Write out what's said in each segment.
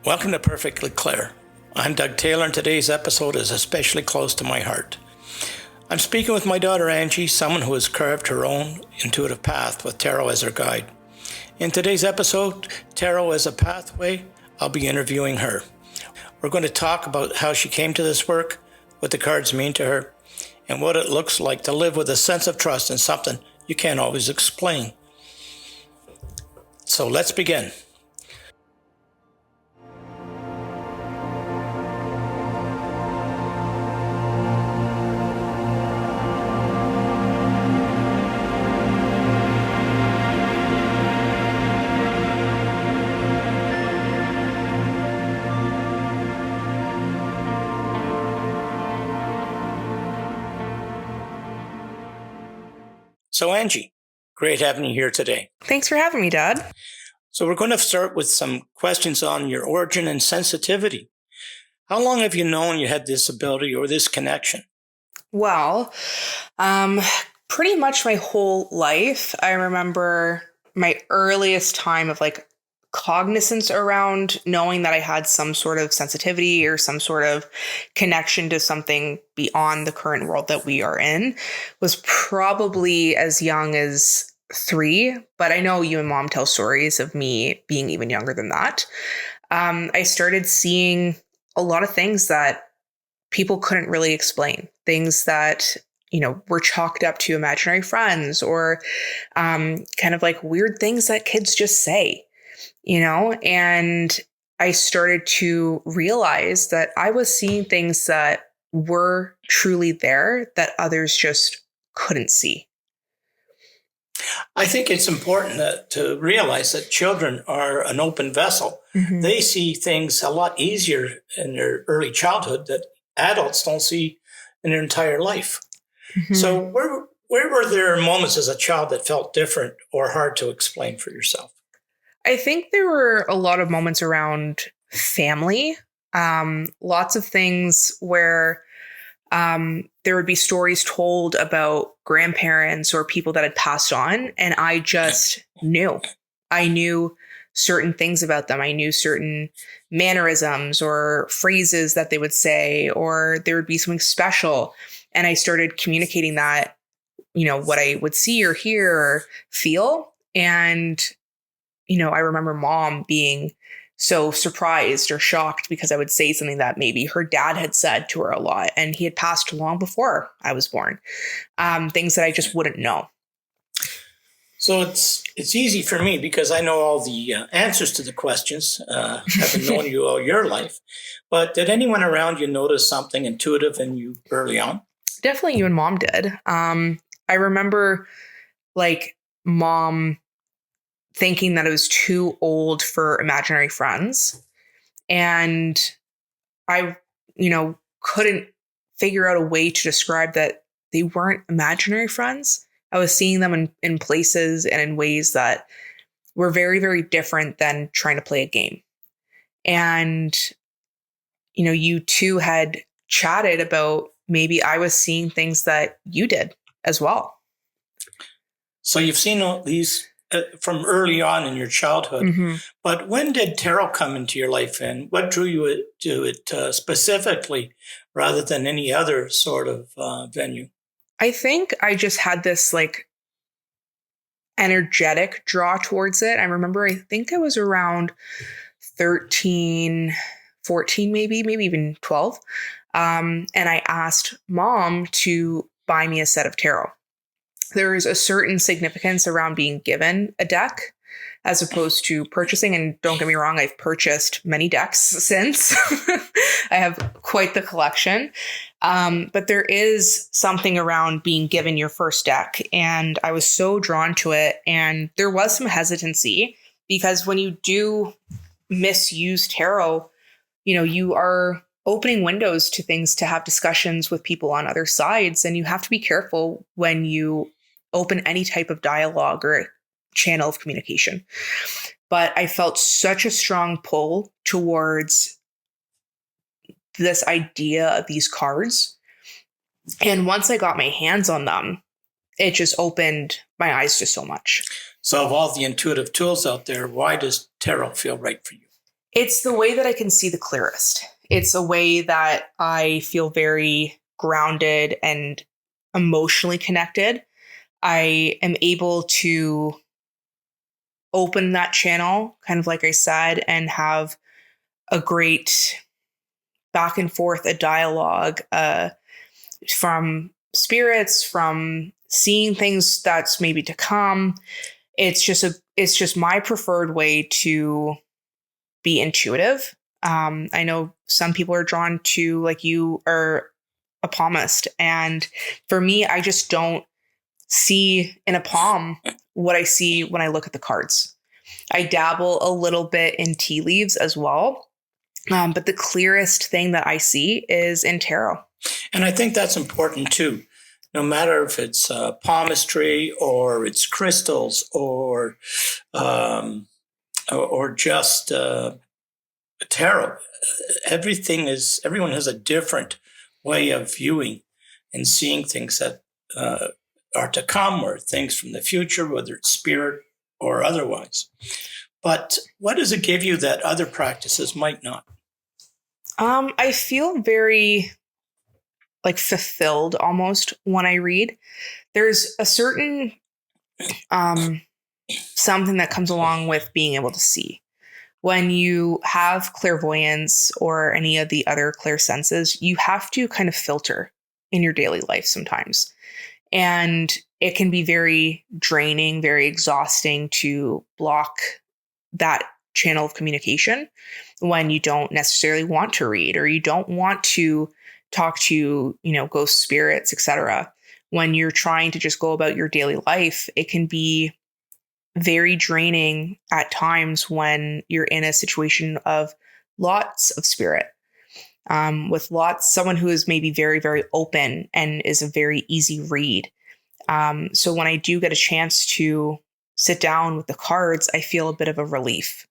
Welcome to Perfectly Clair. I'm Doug Taylor, and today's episode is especially close to my heart. I'm speaking with my daughter Angie, someone who has carved her own intuitive path with tarot as her guide. In today's episode, Tarot as a Pathway, I'll be interviewing her. We're going to talk about how she came to this work, what the cards mean to her, and what it looks like to live with a sense of trust in something you can't always explain. So let's begin. So Angie, great having you here today. Thanks for having me, Dad. So we're going to start with some questions on your origin and sensitivity. How long have you known you had this ability or this connection? Well, pretty much my whole life. I remember my earliest time of cognizance around knowing that I had some sort of sensitivity or some sort of connection to something beyond the current world that we are in was probably as young as 3. But I know you and Mom tell stories of me being even younger than that. I started seeing a lot of things that people couldn't really explain, things that were chalked up to imaginary friends or kind of like weird things that kids just say. And I started to realize that I was seeing things that were truly there that others just couldn't see. I think it's important to realize that children are an open vessel. Mm-hmm. They see things a lot easier in their early childhood that adults don't see in their entire life. Mm-hmm. So where were there moments as a child that felt different or hard to explain for yourself? I think there were a lot of moments around family, lots of things where there would be stories told about grandparents or people that had passed on. And I just knew. I knew certain things about them. I knew certain mannerisms or phrases that they would say, or there would be something special. And I started communicating that, what I would see or hear or feel. And I remember Mom being so surprised or shocked because I would say something that maybe her dad had said to her a lot, and he had passed long before I was born. Things that I just wouldn't know. So it's easy for me because I know all the answers to the questions, having known you all your life. But did anyone around you notice something intuitive in you early on? Definitely you and Mom did. I remember Mom thinking that I was too old for imaginary friends. And I, couldn't figure out a way to describe that they weren't imaginary friends. I was seeing them in places and in ways that were very, very different than trying to play a game. And, you two had chatted about maybe I was seeing things that you did as well. So you've seen all these from early on in your childhood. Mm-hmm. But when did tarot come into your life, and what drew you to it specifically rather than any other sort of venue? I think I just had this energetic draw towards it. I remember, I think I was around 13, 14, maybe even 12. And I asked Mom to buy me a set of tarot. There is a certain significance around being given a deck as opposed to purchasing. And don't get me wrong, I've purchased many decks since. I have quite the collection. But there is something around being given your first deck. And I was so drawn to it. And there was some hesitancy because when you do misuse tarot, you are opening windows to things to have discussions with people on other sides. And you have to be careful when you open any type of dialogue or channel of communication. But I felt such a strong pull towards this idea of these cards. And once I got my hands on them, it just opened my eyes to so much. So of all the intuitive tools out there, why does tarot feel right for you? It's the way that I can see the clearest. It's a way that I feel very grounded and emotionally connected. I am able to open that channel, kind of like I said, and have a great back and forth, a dialogue from spirits, from seeing things that's maybe to come. It's just my preferred way to be intuitive. I know some people are drawn to, like, you are a palmist, and for me, I just don't see in a palm what I see when I look at the cards. I dabble a little bit in tea leaves as well, but the clearest thing that I see is in tarot. And I think that's important too. No matter if it's palmistry or it's crystals or just tarot, everyone has a different way of viewing and seeing things that are to come, or things from the future, whether it's spirit or otherwise. But what does it give you that other practices might not? I feel very like fulfilled almost when I read. There's a certain something that comes along with being able to see. When you have clairvoyance or any of the other clairsenses, you have to kind of filter in your daily life sometimes. And it can be very draining, very exhausting to block that channel of communication when you don't necessarily want to read, or you don't want to talk to, ghost spirits, etc. When you're trying to just go about your daily life, it can be very draining at times when you're in a situation of lots of spirit, with someone who is maybe very, very open and is a very easy read. So when I do get a chance to sit down with the cards, I feel a bit of a relief.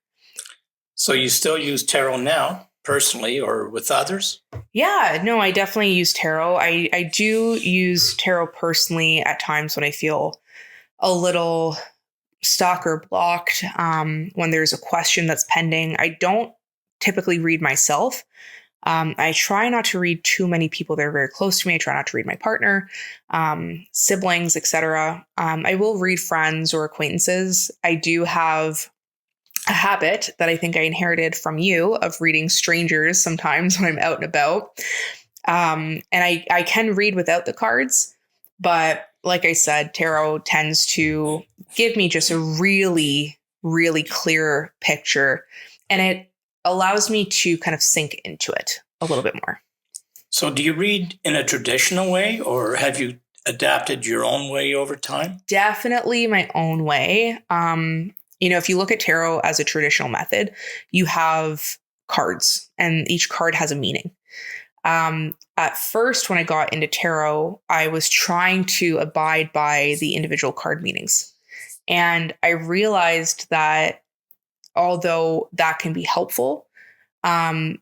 So you still use tarot now, personally, or with others? Yeah, no, I definitely use tarot. I do use tarot personally at times when I feel a little stuck or blocked, when there's a question that's pending. I don't typically read myself. I try not to read too many people that are very close to me. I try not to read my partner, siblings, etc. I will read friends or acquaintances. I do have a habit that I think I inherited from you of reading strangers sometimes when I'm out and about. And I can read without the cards, but like I said, tarot tends to give me just a really, really clear picture, and it allows me to kind of sink into it a little bit more. So do you read in a traditional way, or have you adapted your own way over time? Definitely my own way. If you look at tarot as a traditional method, you have cards, and each card has a meaning. At first, when I got into tarot, I was trying to abide by the individual card meanings. And I realized that although that can be helpful, I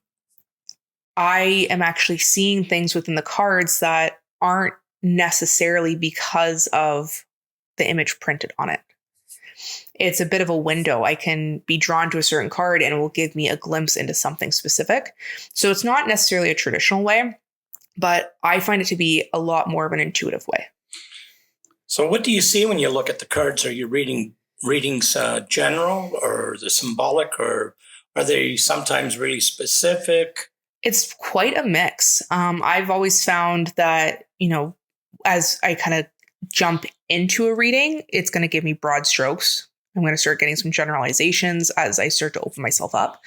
am actually seeing things within the cards that aren't necessarily because of the image printed on it. It's a bit of a window. I can be drawn to a certain card and it will give me a glimpse into something specific. So it's not necessarily a traditional way, but I find it to be a lot more of an intuitive way. So what do you see when you look at the cards? Are you reading readings general or the symbolic, or are they sometimes really specific? It's quite a mix. I've always found that, as I kind of jump into a reading, it's going to give me broad strokes. I'm going to start getting some generalizations as I start to open myself up.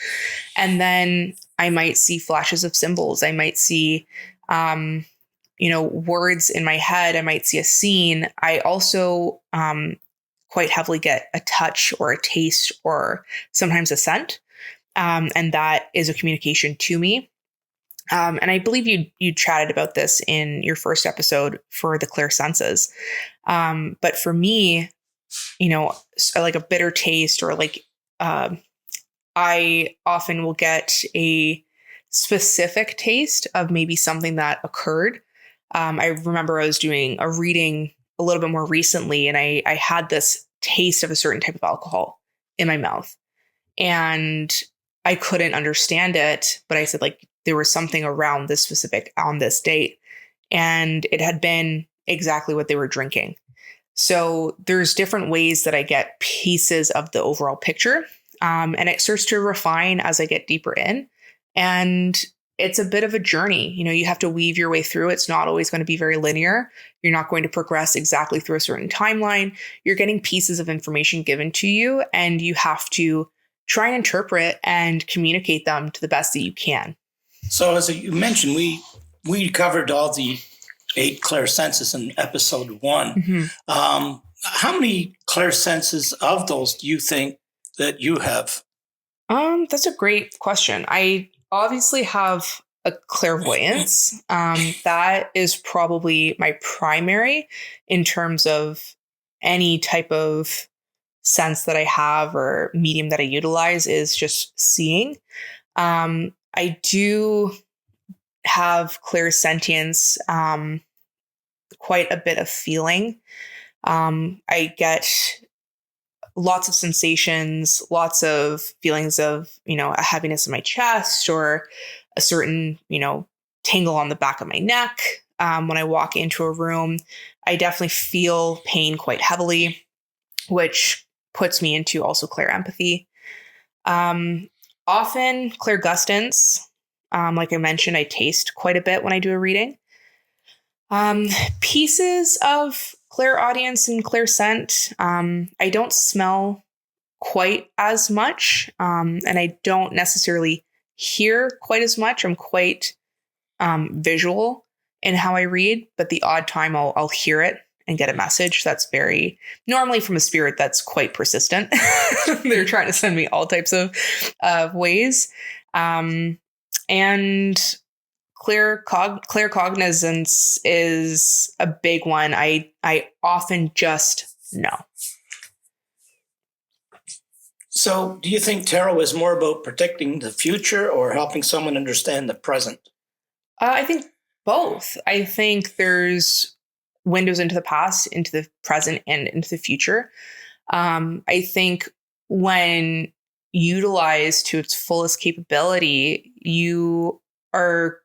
And then I might see flashes of symbols. I might see, words in my head. I might see a scene. I also quite heavily get a touch or a taste or sometimes a scent. And that is a communication to me. And I believe you chatted about this in your first episode for the clairsenses. But for me, like a bitter taste, or like I often will get a specific taste of maybe something that occurred. I remember I was doing a reading a little bit more recently, and I had this taste of a certain type of alcohol in my mouth. And I couldn't understand it, but I said like there was something around this specific on this date, and it had been exactly what they were drinking. So there's different ways that I get pieces of the overall picture. And it starts to refine as I get deeper in. And it's a bit of a journey. You have to weave your way through. It's not always going to be very linear. You're not going to progress exactly through a certain timeline. You're getting pieces of information given to you, and you have to try and interpret and communicate them to the best that you can. So as you mentioned, we covered all the 8 clairsenses in episode 1. Mm-hmm. How many clairsenses of those do you think that you have? That's a great question. I obviously have a clairvoyance. That is probably my primary in terms of any type of sense that I have or medium that I utilize is just seeing. I do have clairsentience, quite a bit of feeling. I get lots of sensations, lots of feelings of, a heaviness in my chest or a certain, tingle on the back of my neck. When I walk into a room, I definitely feel pain quite heavily, which puts me into also clairempathy. Often clairgustance, like I mentioned, I taste quite a bit when I do a reading. Pieces of clairaudience and clairscent. I don't smell quite as much, and I don't necessarily hear quite as much. I'm quite visual in how I read, but the odd time I'll hear it and get a message that's very normally from a spirit that's quite persistent. They're trying to send me all types of ways. And claircognizance is a big one. I often just know. So do you think tarot is more about predicting the future or helping someone understand the present? I think both. I think there's windows into the past, into the present, and into the future. I think when utilized to its fullest capability, you are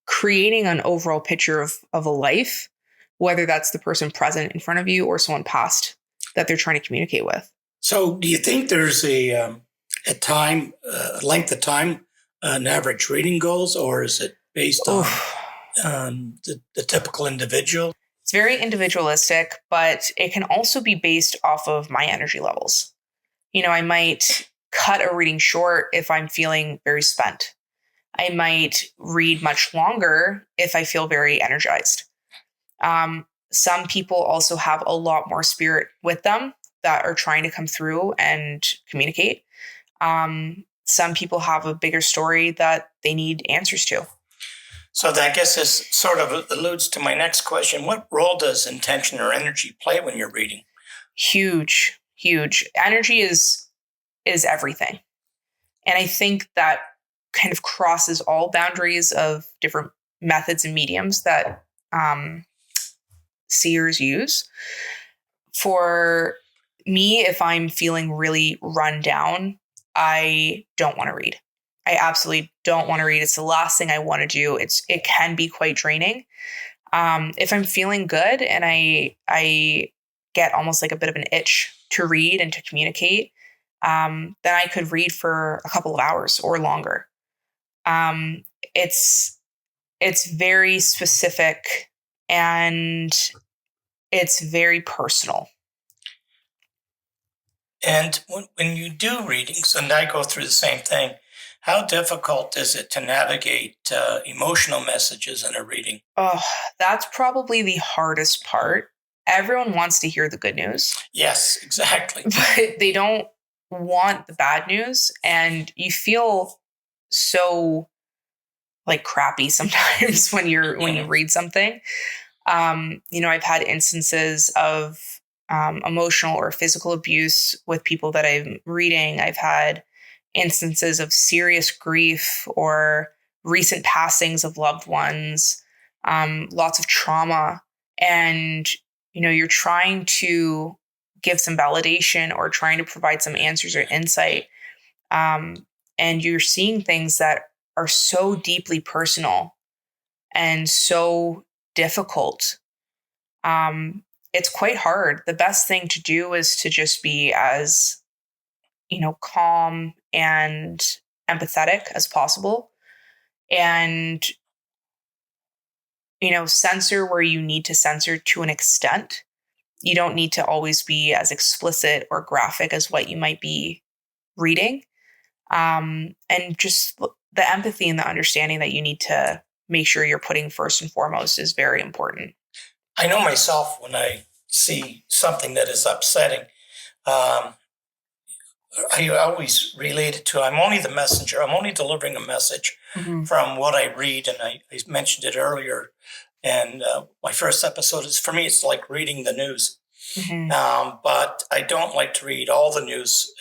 creating an overall picture of a life, whether that's the person present in front of you or someone past that they're trying to communicate with. So do you think there's a time, length of time an average reading goes, or is it based on the typical individual? It's very individualistic, but it can also be based off of my energy levels. I might cut a reading short if I'm feeling very spent. I might read much longer if I feel very energized. Some people also have a lot more spirit with them that are trying to come through and communicate. Some people have a bigger story that they need answers to. So I guess this sort of alludes to my next question. What role does intention or energy play when you're reading? Huge, huge. Energy is everything. And I think that kind of crosses all boundaries of different methods and mediums that seers use. For me, if I'm feeling really run down, I don't want to read. I absolutely don't want to read. It's the last thing I want to do. It can be quite draining. If I'm feeling good and I get almost like a bit of an itch to read and to communicate, then I could read for a couple of hours or longer. It's very specific and it's very personal. And when you do readings, and I go through the same thing, how difficult is it to navigate emotional messages in a reading? Oh, that's probably the hardest part. Everyone wants to hear the good news. Yes, exactly. But they don't want the bad news. And you feel so like crappy sometimes when you read something. I've had instances of emotional or physical abuse with people that I'm reading. I've had instances of serious grief or recent passings of loved ones, lots of trauma. And, you're trying to give some validation or trying to provide some answers or insight. and you're seeing things that are so deeply personal and so difficult. It's quite hard. The best thing to do is to just be as, calm and empathetic as possible, and, censor where you need to censor to an extent. You don't need to always be as explicit or graphic as what you might be reading. And just the empathy and the understanding that you need to make sure you're putting first and foremost is very important. I know myself, when I see something that is upsetting, I always relate it to, I'm only the messenger. I'm only delivering a message from what I read. And I mentioned it earlier. And my first episode is, for me, it's like reading the news. But I don't like to read all the news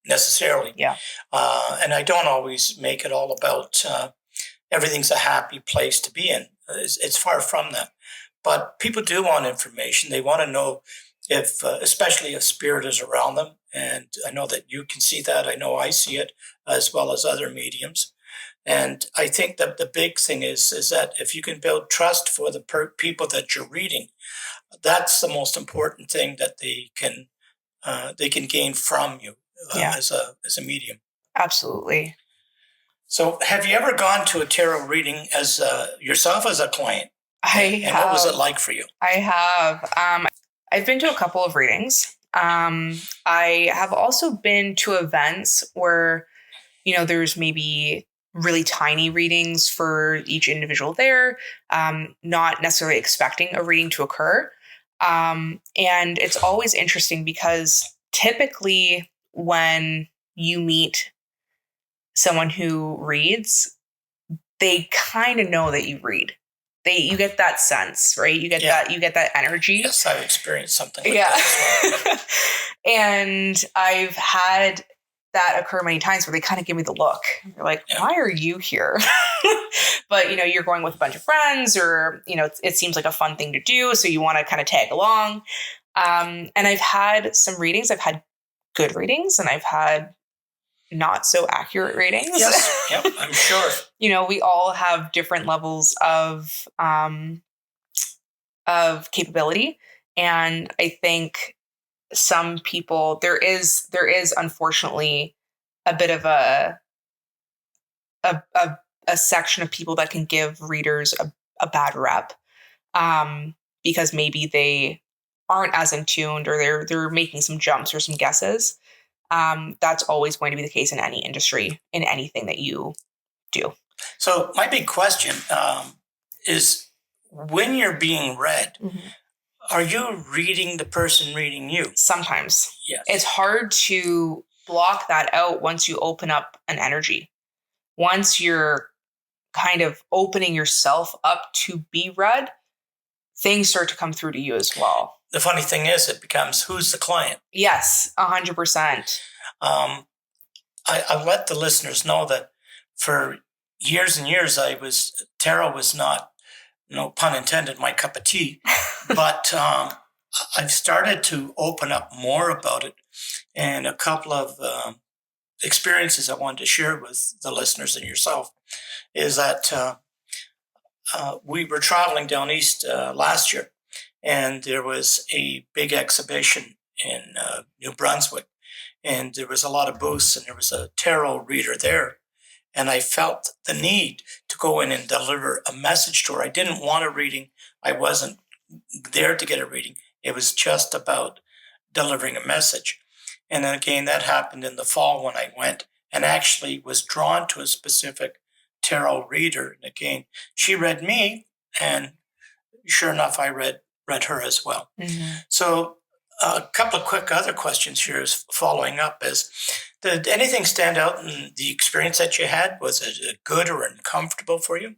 necessarily. Yeah. And I don't always make it all about everything's a happy place to be in. It's far from that. But people do want information. They want to know if, especially if spirit is around them. And I know that you can see that. I know I see it, as well as other mediums. And I think that the big thing is that if you can build trust for the people that you're reading, that's the most important thing that they can gain from you as a medium. Absolutely. So, have you ever gone to a tarot reading as yourself as a client? I have. What was it like for you? I have. I've been to a couple of readings. I have also been to events where, there's maybe really tiny readings for each individual there, not necessarily expecting a reading to occur. And it's always interesting because typically when you meet someone who reads, they kind of know that you read. You get that sense, right? You get that energy. Yes, I've experienced something like that as well. And I've had that occur many times where they kind of give me the look. They're like, why are you here? But, you're going with a bunch of friends, or, it seems like a fun thing to do. So you want to kind of tag along. And I've had some readings. I've had good readings, and I've had not so accurate readings. Yes, yep, I'm sure. We all have different levels of capability. And I think some people, there is unfortunately a bit of a section of people that can give readers a bad rep, because maybe they aren't as in tuned, or they're making some jumps or some guesses. That's always going to be the case in any industry, in anything that you do. So my big question is, when you're being read, are you reading the person reading you? Sometimes. Yes. It's hard to block that out once you open up an energy. Once you're kind of opening yourself up to be read, things start to come through to you as well. The funny thing is, it becomes, who's the client? Yes, 100%. I let the listeners know that for years and years, tarot was not, no pun intended, my cup of tea. But I've started to open up more about it. And a couple of experiences I wanted to share with the listeners and yourself is that we were traveling down east last year, and there was a big exhibition in New Brunswick, and there was a lot of booths, and there was a tarot reader there. And I felt the need to go in and deliver a message to her. I didn't want a reading. I wasn't there to get a reading. It was just about delivering a message. And then again, that happened in the fall when I went and actually was drawn to a specific tarot reader. And again, she read me, and sure enough, I read her as well. So a couple of quick other questions here is following up is, did anything stand out in the experience that you had? Was it good or uncomfortable for you?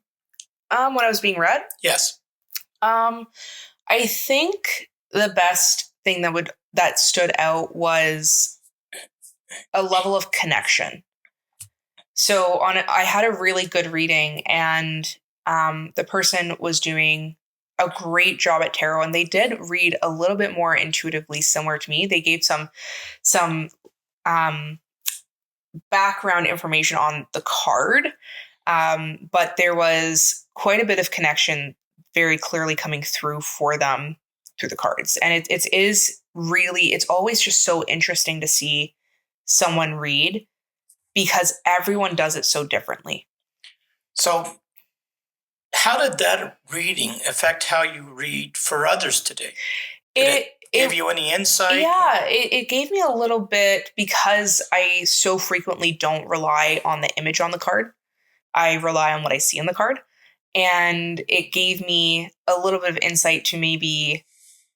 When I was being read? Yes. I think the best thing that stood out was a level of connection. So I had a really good reading, and the person was doing a great job at tarot, and they did read a little bit more intuitively similar to me. They gave some background information on the card. But there was quite a bit of connection very clearly coming through for them through the cards. And it is really, it's always just so interesting to see someone read because everyone does it so differently. So how did that reading affect how you read for others today? Did it give you any insight? Yeah, it gave me a little bit because I so frequently don't rely on the image on the card. I rely on what I see on the card. And it gave me a little bit of insight to maybe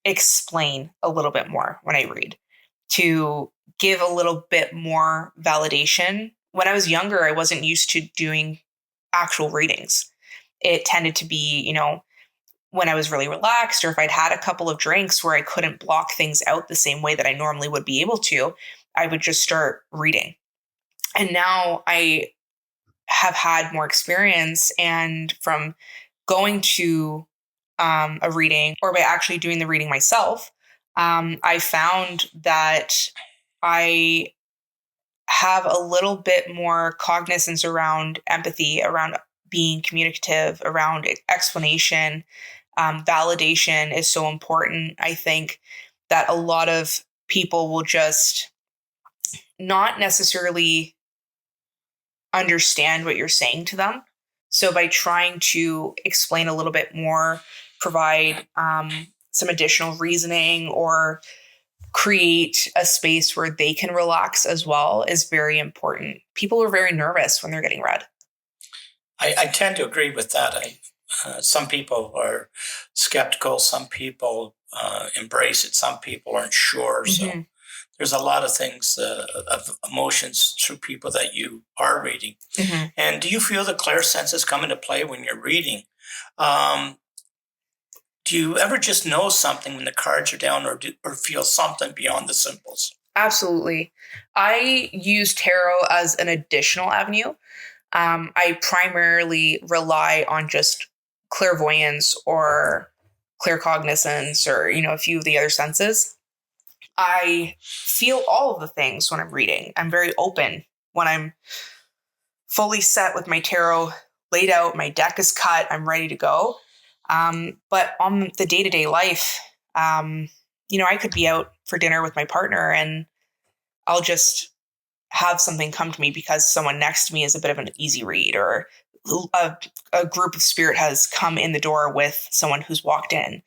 explain a little bit more when I read, to give a little bit more validation. When I was younger, I wasn't used to doing actual readings. It tended to be, when I was really relaxed or if I'd had a couple of drinks where I couldn't block things out the same way that I normally would be able to, I would just start reading. And now I have had more experience, and from going to a reading or by actually doing the reading myself, I found that I have a little bit more cognizance around empathy, around being communicative, around explanation. Validation is so important. I think that a lot of people will just not necessarily understand what you're saying to them. So by trying to explain a little bit more, provide some additional reasoning or create a space where they can relax as well is very important. People are very nervous when they're getting read. I tend to agree with that. Some people are skeptical. Some people embrace it. Some people aren't sure. Mm-hmm. So there's a lot of things, of emotions through people that you are reading. Mm-hmm. And do you feel the clair senses come into play when you're reading? Do you ever just know something when the cards are down, or feel something beyond the symbols? Absolutely. I use tarot as an additional avenue. I primarily rely on just clairvoyance or claircognizance or, a few of the other senses. I feel all of the things when I'm reading. I'm very open when I'm fully set with my tarot laid out, my deck is cut, I'm ready to go. But on the day-to-day life, I could be out for dinner with my partner and I'll just have something come to me because someone next to me is a bit of an easy read, or a group of spirit has come in the door with someone who's walked in.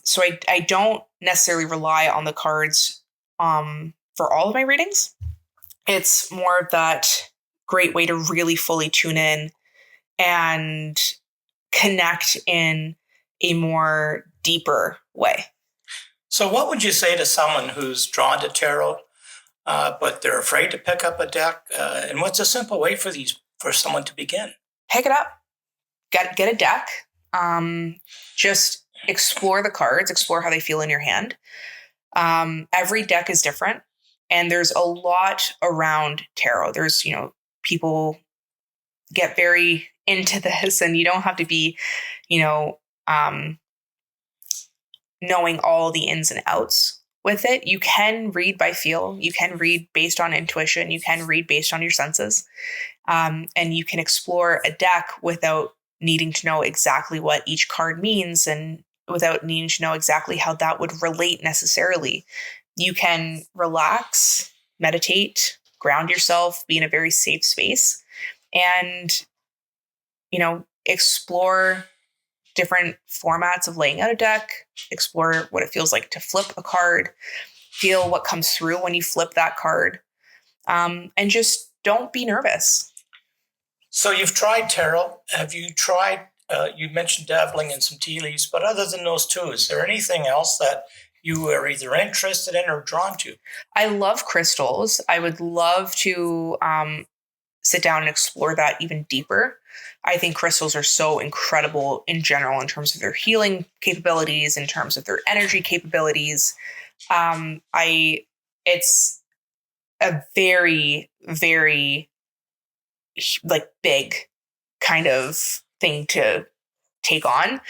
So I don't necessarily rely on the cards for all of my readings. It's more of that great way to really fully tune in and connect in a more deeper way. So what would you say to someone who's drawn to tarot, but they're afraid to pick up a deck? And what's a simple way for someone to begin? Pick it up. Get a deck. Just explore the cards, explore how they feel in your hand. Every deck is different, and there's a lot around tarot. There's, people get very into this, and you don't have to be, knowing all the ins and outs with it. You can read by feel. You can read based on intuition. You can read based on your senses. And you can explore a deck without needing to know exactly what each card means and without needing to know exactly how that would relate necessarily. You can relax, meditate, ground yourself, be in a very safe space, and, explore different formats of laying out a deck, explore what it feels like to flip a card, feel what comes through when you flip that card, and just don't be nervous. So you've tried tarot. Have you tried, you mentioned dabbling in some tea leaves, but other than those two, is there anything else that you are either interested in or drawn to? I love crystals. I would love to sit down and explore that even deeper. I think crystals are so incredible in general in terms of their healing capabilities, in terms of their energy capabilities. It's a very, very big kind of thing to take on.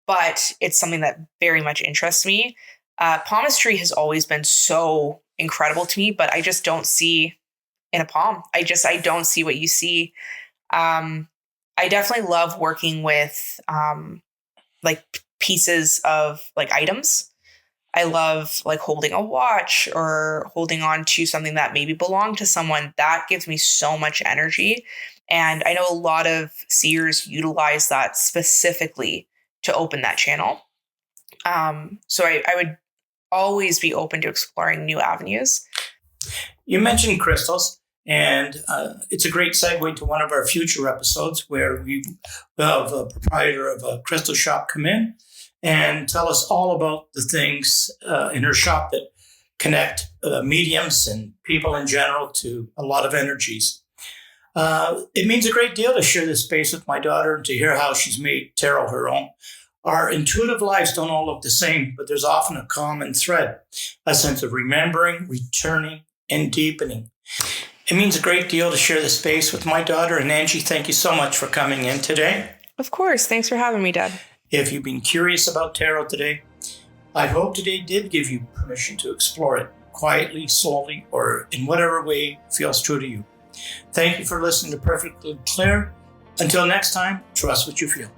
But it's something that very much interests me. Palmistry has always been so incredible to me, but I just don't see in a palm. I don't see what you see. I definitely love working with like pieces of like items. I love like holding a watch or holding on to something that maybe belonged to someone. That gives me so much energy. And I know a lot of seers utilize that specifically to open that channel. So I would always be open to exploring new avenues. You mentioned crystals, and it's a great segue to one of our future episodes where we have a proprietor of a crystal shop come in and tell us all about the things in her shop that connect mediums and people in general to a lot of energies. It means a great deal to share this space with my daughter and to hear how she's made tarot her own. Our intuitive lives don't all look the same, but there's often a common thread, a sense of remembering, returning, and deepening. It means a great deal to share this space with my daughter. And Angie, thank you so much for coming in today. Of course. Thanks for having me, Dad. If you've been curious about tarot today, I hope today did give you permission to explore it quietly, slowly, or in whatever way feels true to you. Thank you for listening to Perfectly Clair. Until next time, trust what you feel.